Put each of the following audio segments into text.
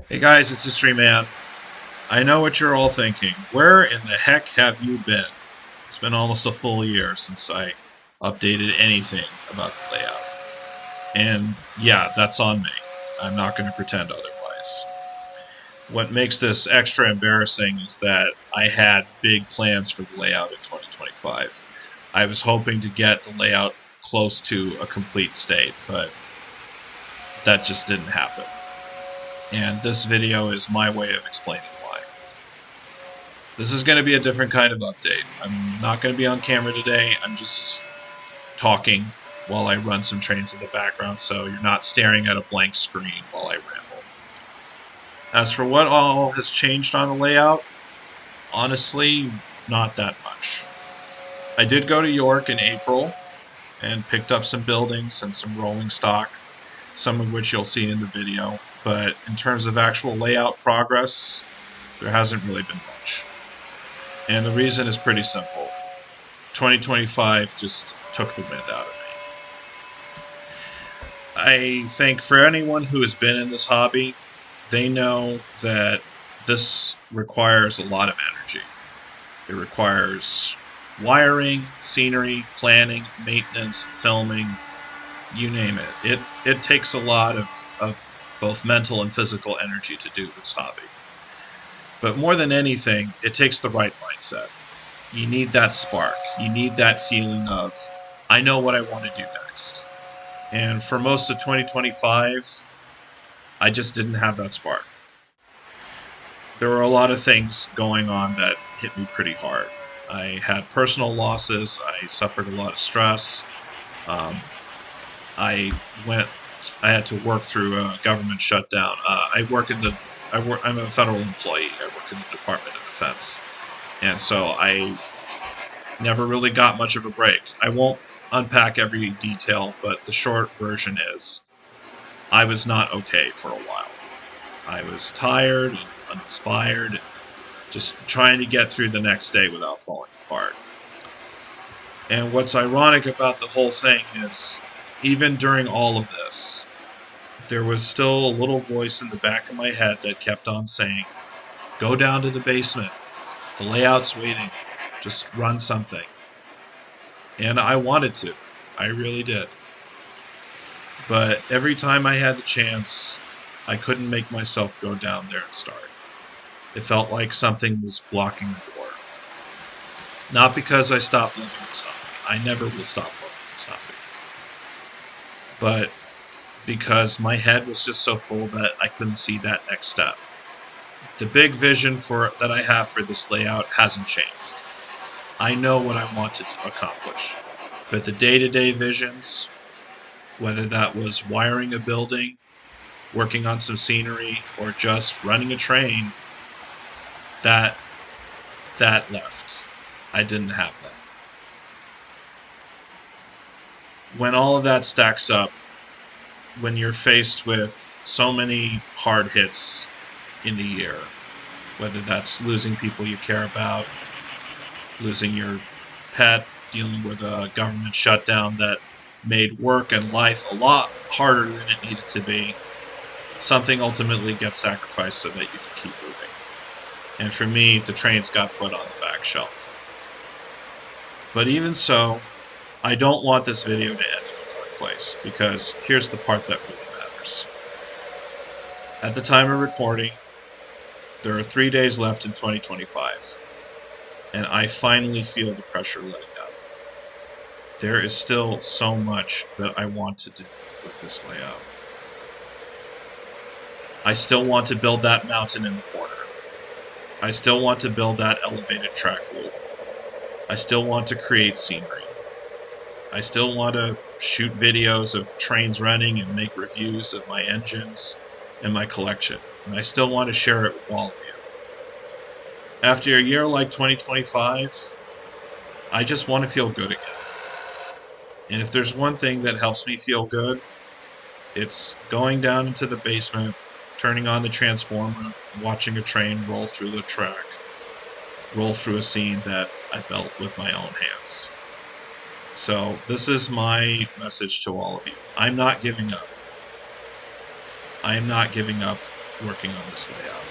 Hey guys, it's History Man. I know what you're all thinking. Where in the heck have you been? It's been almost a full year since I updated anything about the layout. And yeah, that's on me. I'm not going to pretend otherwise. What makes this extra embarrassing is that I had big plans for the layout in 2025. I was hoping to get the layout close to a complete state, but that just didn't happen. And this video is my way of explaining why. This is going to be a different kind of update. I'm not going to be on camera today. I'm just talking while I run some trains in the background, so you're not staring at a blank screen while I ramble. As for what all has changed on the layout, honestly, not that much. I did go to York in April and picked up some buildings and some rolling stock, some of which you'll see in the video, but in terms of actual layout progress, there hasn't really been much. And the reason is pretty simple. 2025 just took the wind out of me. I think for anyone who has been in this hobby, they know that this requires a lot of energy. It requires wiring, scenery, planning, maintenance, filming, you name it. It takes a lot of both mental and physical energy to do this hobby. But more than anything, it takes the right mindset. You need that spark. You need that feeling of, I know what I want to do next. And for most of 2025, I just didn't have that spark. There were a lot of things going on that hit me pretty hard. I had personal losses. I suffered a lot of stress. Um, I went. I had to work through a government shutdown. I work in the. I'm a federal employee. I work in the Department of Defense, and so I never really got much of a break. I won't unpack every detail, but the short version is I was not okay for a while. I was tired and uninspired and just trying to get through the next day without falling apart. And what's ironic about the whole thing is, even during all of this, there was still a little voice in the back of my head that kept on saying, go down to the basement. The layout's waiting. Just run something. And I wanted to. I really did. But every time I had the chance, I couldn't make myself go down there and start. It felt like something was blocking the door. Not because I stopped loving this hobby. I never will stop loving this hobby. But because my head was just so full that I couldn't see that next step. The big vision for that I have for this layout hasn't changed. I know what I wanted to accomplish. But the day-to-day visions, whether that was wiring a building, working on some scenery, or just running a train, that that left. I didn't have that. When all of that stacks up, when you're faced with so many hard hits in the year, whether that's losing people you care about, losing your pet, dealing with a government shutdown that made work and life a lot harder than it needed to be, something ultimately gets sacrificed so that you can keep moving. And for me, the trains got put on the back shelf. But even so, I don't want this video to end in a dark place, because here's the part that really matters. At the time of recording, there are 3 days left in 2025, and I finally feel the pressure letting up. There is still so much that I want to do with this layout. I still want to build that mountain in the corner. I still want to build that elevated track loop. I still want to create scenery. I still want to shoot videos of trains running and make reviews of my engines and my collection. And I still want to share it with all of you. After a year like 2025, I just want to feel good again. And if there's one thing that helps me feel good, it's going down into the basement, turning on the transformer, watching a train roll through the track, roll through a scene that I built with my own hands. So this is my message to all of you. I'm not giving up. I am not giving up. working on this layout.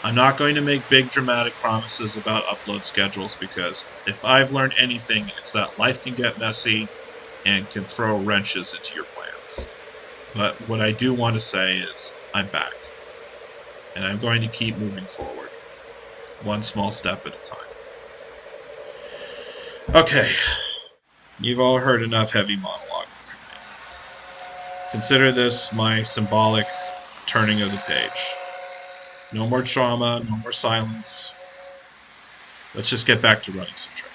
I'm not going to make big dramatic promises about upload schedules because if I've learned anything, it's that life can get messy and can throw wrenches into your plans. But what I do want to say is I'm back, and I'm going to keep moving forward, one small step at a time. Okay, you've all heard enough heavy monologuing from me. Consider this my symbolic turning of the page. No more trauma, no more silence. Let's just get back to running some trains.